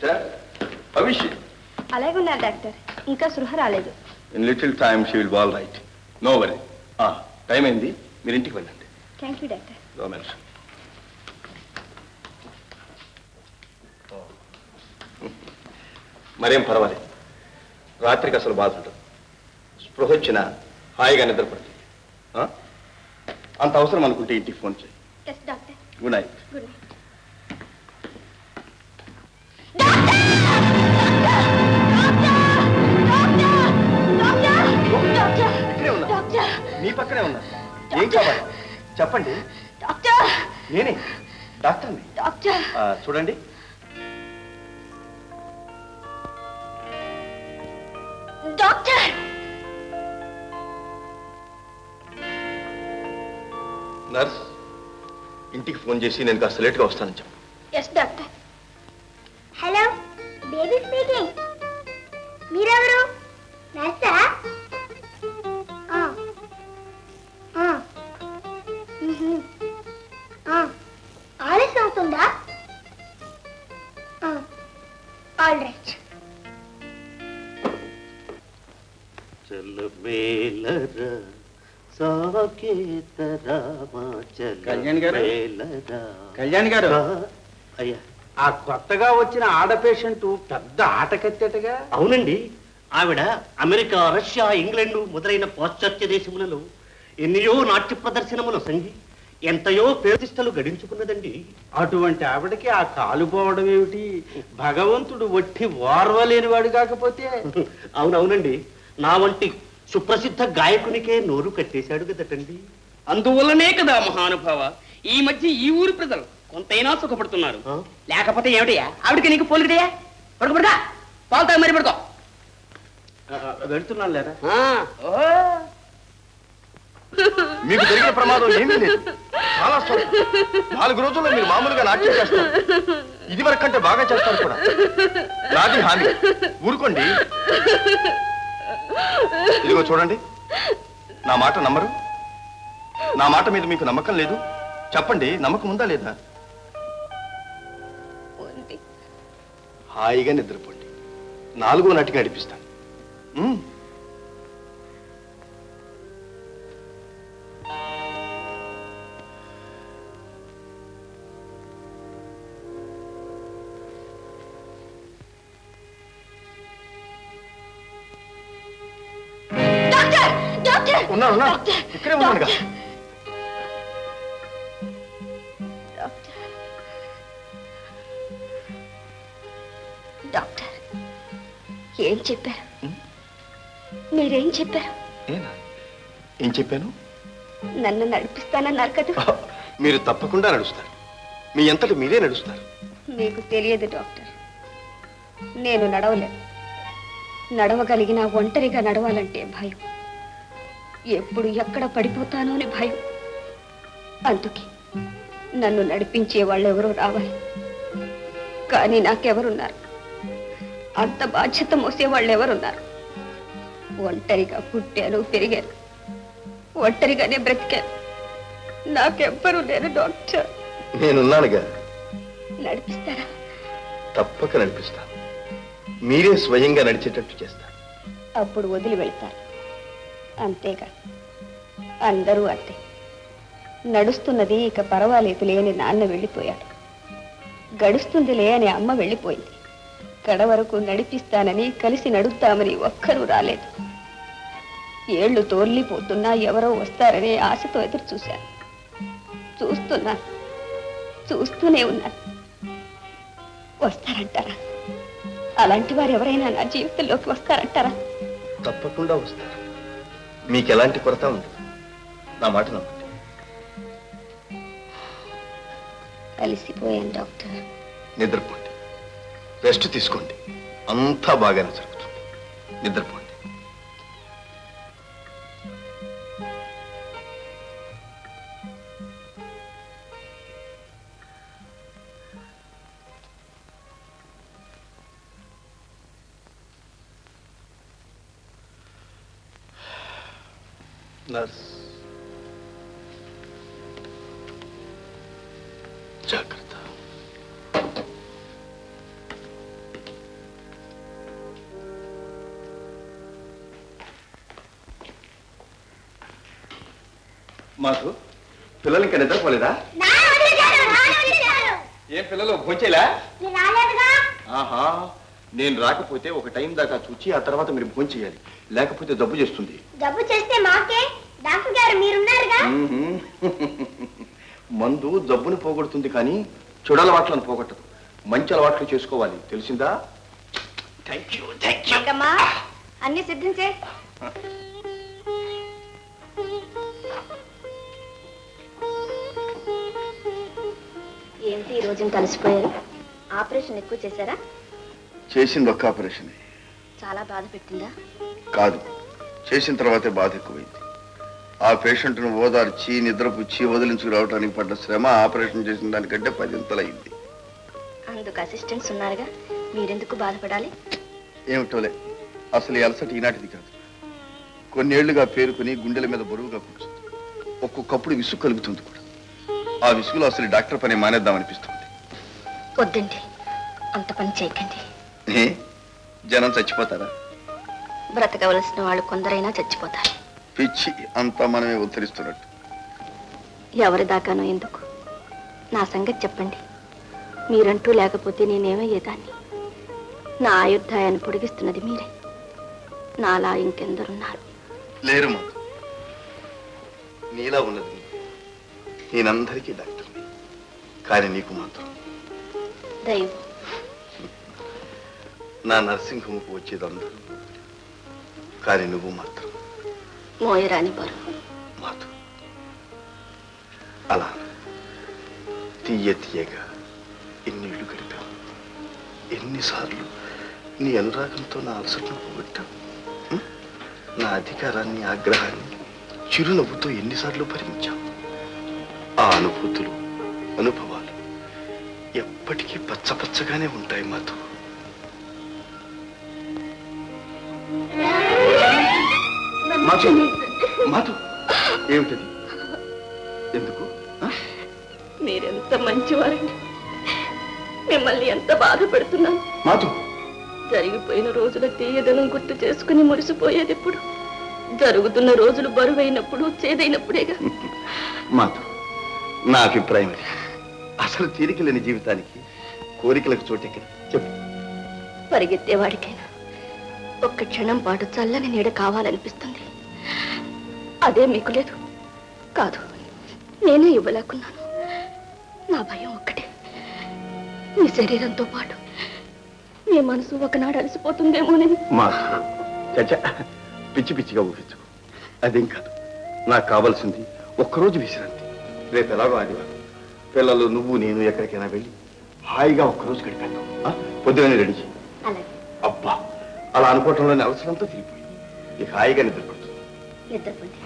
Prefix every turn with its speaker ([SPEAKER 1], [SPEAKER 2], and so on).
[SPEAKER 1] Doctor భవిష్యత్
[SPEAKER 2] అలాగే ఉన్నారు డాక్టర్. ఇంకా సృహ రాలేదు.
[SPEAKER 1] In little time she will be all right. No worry. Time అయింది, మీరు ఇంటికి వెళ్ళండి.
[SPEAKER 2] Thank you doctor.
[SPEAKER 1] రోమెన్స్ మరేం పర్వాలేదు. రాత్రికి అసలు బాధ ఉంటుంది. స్పృహ వచ్చినా హాయిగా నిద్రపడుతుంది. అంత అవసరం అనుకుంటే ఇంటికి ఫోన్ చేయి.
[SPEAKER 2] Yes doctor.
[SPEAKER 1] Good night.
[SPEAKER 2] Good night.
[SPEAKER 1] ఇక్కడే ఉన్నా, మీ పక్కనే ఉన్నా. ఏం కావాలి చెప్పండి. నేనే డాక్టర్ని. చూడండి,
[SPEAKER 2] డాక్టర్.
[SPEAKER 1] నర్స్, ఇంటికి ఫోన్ చేసి నేను కాస్త లేట్గా వస్తానని చెప్పు.
[SPEAKER 2] Yes doctor. Hello, baby speaking. మీరెవరు? నర్సా? ఆలస్యం అవుతుందా? All right.
[SPEAKER 3] కళ్యాణ్ గారు, అయ్యా, ఆ కొత్తగా వచ్చిన ఆడ పేషెంట్ పెద్ద ఆట కత్తేటగా.
[SPEAKER 4] అవునండి, ఆవిడ అమెరికా, రష్యా, ఇంగ్లాండ్ మొదలైన పాశ్చాత్య దేశములలో ఎన్నయో నాట్య ప్రదర్శనములు సంగి ఎంతయో ప్రతిష్టలు గడించుకున్నదండి.
[SPEAKER 3] అటువంటి ఆవిడకి ఆ కాలు పోవడం ఏమిటి? భగవంతుడు ఒట్టి ఓర్వలేనివాడు కాకపోతే.
[SPEAKER 4] అవునవునండి, నా వంటి సుప్రసిద్ధ గాయకునికే నోరు కట్టేశాడు కదటండి.
[SPEAKER 5] అందువల్లనే కదా మహానుభావ ఈ మధ్య ఈ ఊరి ప్రజలు కొంతైనా సుఖపడుతున్నారు. లేకపోతే ఏమిటయ్యా ఆవిడకి నీకు పోలికటయ్యా? పడుకో పడుకో, పాలు తాగి మరి పడుకో.
[SPEAKER 3] వెళ్తున్నాను లేరా?
[SPEAKER 1] మీకు జరిగిన ప్రమాదం ఏమీ లేదు. చాలా స్వల్పం. 4 రోజుల్లో మీరు మామూలుగా నాట్యం చేస్తారు. ఇది వరకు కంటే బాగా చేస్తారు కూడా. నాది హామీ, ఊరుకోండి. ఇదిగో చూడండి, నా మాట నమ్మరు. నా మాట మీద మీకు నమ్మకం లేదు. చెప్పండి, నమ్మకం ఉందా లేదా? హాయిగా నిద్రపోండి. 4వ నాటికి నడిపిస్తాను. ఉన్నా ఇక్కడే ఉన్నానుగా.
[SPEAKER 2] డాక్టర్, ఏం చెప్పారు? మీరేం చెప్పారు?
[SPEAKER 1] ఏం చెప్పాను?
[SPEAKER 2] నన్ను నడిపిస్తానన్నారు కదా.
[SPEAKER 1] మీరు తప్పకుండా నడుస్తారు. మీ అంతటి మీరే నడుస్తారు.
[SPEAKER 2] మీకు తెలియదు డాక్టర్, నేను నడవలేను. నడవగలిగిన ఒంటరిగా నడవాలంటే భయం. ఎప్పుడు ఎక్కడ పడిపోతానో అని భయం. అందుకే నన్ను నడిపించే వాళ్ళు ఎవరో రావాలి. కానీ నాకెవరున్నారు? అంత బాధ్యత మోసే వాళ్ళు ఎవరున్నారు? ఒంటరిగా పుట్టాను, పెరిగాను, ఒంటరిగానే బ్రతికాను. నాకెవ్వరూ లేరు డాక్టర్.
[SPEAKER 1] నేనున్నానుగా.
[SPEAKER 2] నడిపిస్తారా?
[SPEAKER 1] తప్పక నడిపిస్తాను. మీరే స్వయంగా నడిచేటట్టు చేస్తారు.
[SPEAKER 2] అప్పుడు వదిలి వెళ్తారు. అంతేగా, అందరూ అంతే. నడుస్తున్నది ఇక పర్వాలేదులే అని నాన్న వెళ్ళిపోయాడు. గడుస్తుందిలే అని అమ్మ వెళ్ళిపోయింది. కడ వరకు నడిపిస్తానని, కలిసి నడుద్దామని ఒక్కరూ రాలేదు. ఏళ్లు తోర్లిపోతున్నా ఎవరో వస్తారనే ఆశతో ఎదురు చూశాను. చూస్తున్నాను, చూస్తూనే ఉన్నాను. వస్తారంటారా? అలాంటి వారు ఎవరైనా నా జీవితంలోకి వస్తారంటారా?
[SPEAKER 1] తప్పకుండా వస్తారు. మీకు ఎలాంటి కొరత ఉండదు. నా మాట నమ్మండి.
[SPEAKER 2] కలిసిపోయాను డాక్టర్.
[SPEAKER 1] నిద్రపోండి, రెస్ట్ తీసుకోండి. అంతా బాగానే జరుగుతుంది. నిద్రపోండి. నర్స్, జాగ్రత్త. మాకు పిల్లలు ఇంకా నిద్రపోలేదా? ఏం పిల్లలు భోంచేలా? ఆహా, నేను రాకపోతే ఒక టైం దాకా చూచి ఆ తర్వాత మీరు భోంచేయాలి, లేకపోతే జబ్బు చేస్తుంది.
[SPEAKER 6] జబ్బు చేస్తే మాకే డాక్టర్ గారు మీరున్నారుగా.
[SPEAKER 1] మందు జబ్బుని పోగొడుతుంది కానీ చెడు అలవాట్లను పోగొట్టదు. మంచి అలవాట్లు చేసుకోవాలి, తెలిసిందా? Thank you.
[SPEAKER 6] అన్ని సిద్ధించే. ఏంటి ఈ రోజున కలిసిపోయారు? ఆపరేషన్ ఎక్కువ చేశారా?
[SPEAKER 1] చేసింది ఒక్క ఆపరేషన్.
[SPEAKER 6] చాలా బాధ పెట్టిందా?
[SPEAKER 1] కాదు, చేసిన తర్వాతే బాధ ఎక్కువైంది. ఆ పేషెంట్ను ఓదార్చి నిద్రపుచ్చి వదిలించుకు రావడానికి పడ్డ శ్రమ ఆపరేషన్ చేసిన దానికంటే 10 అయింది.
[SPEAKER 6] అందుకు అసిస్టెంట్స్ ఉన్నారుగా, మీరెందుకు బాధపడాలి?
[SPEAKER 1] ఏమిటోలే, అసలు ఈ అలసట ఈనాటిది కాదు. కొన్నేళ్లుగా పేరుకుని గుండెల మీద బరువుగా కూర్చుంది. ఒక్కొక్కప్పుడు విసుగు కలుగుతుంది కూడా. ఆ విసుగులో అసలు డాక్టర్ పని మానేద్దామనిపిస్తుంది.
[SPEAKER 6] వద్దండి, అంత పని చేయకండి.
[SPEAKER 1] జనం చచ్చిపోతారా?
[SPEAKER 6] బ్రతకవలసిన వాళ్ళు కొందరైనా చచ్చిపోతారు.
[SPEAKER 1] పిచ్చి, అంతా మనమే ఉద్ధరిస్తున్నట్టు.
[SPEAKER 6] ఎవరి దాకానో ఎందుకు, నా సంగతి చెప్పండి. మీరంటూ లేకపోతే నేనేమయ్యేదాన్ని? నా ఆయుర్దాయాన్ని పొడిగిస్తున్నది మీరే. నాలా ఇంకెందరున్నారు?
[SPEAKER 1] లేరు మాకు. నీలా ఉన్నది నేనందరికీ డాక్టర్ని, కానీ నీకు మాత్రం
[SPEAKER 6] దైవం.
[SPEAKER 1] నా నర్సింగ్ హోమ్కు వచ్చేది అందరూ, కానీ నువ్వు మాత్రం
[SPEAKER 6] మోయరాని బరువు.
[SPEAKER 1] మాతో అలా తీయ తీయగా ఎన్నిళ్ళు గడిపావు. ఎన్నిసార్లు నీ అనురాగంతో నా అలసటను పోగొట్టావు. నా అధికారాన్ని, ఆగ్రహాన్ని చిరునవ్వుతో ఎన్నిసార్లు భరించావు. ఆ అనుభూతులు, అనుభవాలు ఎప్పటికీ పచ్చపచ్చగానే ఉంటాయి మాతో. మాతో మాతో ఏమిటది? ఎందుకు?
[SPEAKER 2] మీరెంత మంచివారండి. మిమ్మల్ని ఎంత బాధ పెడుతున్నాను.
[SPEAKER 1] మాతో
[SPEAKER 2] జరిగిపోయిన రోజుల తీయదనం గుర్తు చేసుకుని మురిసిపోయేది ఎప్పుడు? జరుగుతున్న రోజులు బరువైనప్పుడు, చేదైనప్పుడేగా.
[SPEAKER 1] మాతో నా అభిప్రాయం అది. అసలు తీరిక లేని జీవితానికి కోరికలకు చోటెక్కడ చెప్పు.
[SPEAKER 2] పరిగెత్తేవాడికైనా ఒక్క క్షణం పాటు చల్లని నీడ కావాలనిపిస్తుంది. అదే మీకు లేదు. కాదు, నేనే ఇవ్వలేకున్నాను. నా భయం ఒక్కటే, మీ శరీరంతో పాటు మీ మనసు ఒకనాడు అలసిపోతుందేమోనని.
[SPEAKER 1] మాతో పిచ్చి పిచ్చిగా ఊహించుకో. అదేం కాదు. నాకు కావాల్సింది ఒక్కరోజు విశ్రాంతి. రేపు ఎలాగో ఆదివారం, పిల్లలు, నువ్వు, నేను ఎక్కడికైనా వెళ్ళి హాయిగా ఒక్కరోజు గడిపేద్దాం. పొద్దుగానే రెడీ. అబ్బా, అలా అనుకోవటంలోని అవసరంతో తిరిగిపోయింది. ఇక హాయిగా నిద్రపడుతుంది.
[SPEAKER 6] నిద్రపోండి.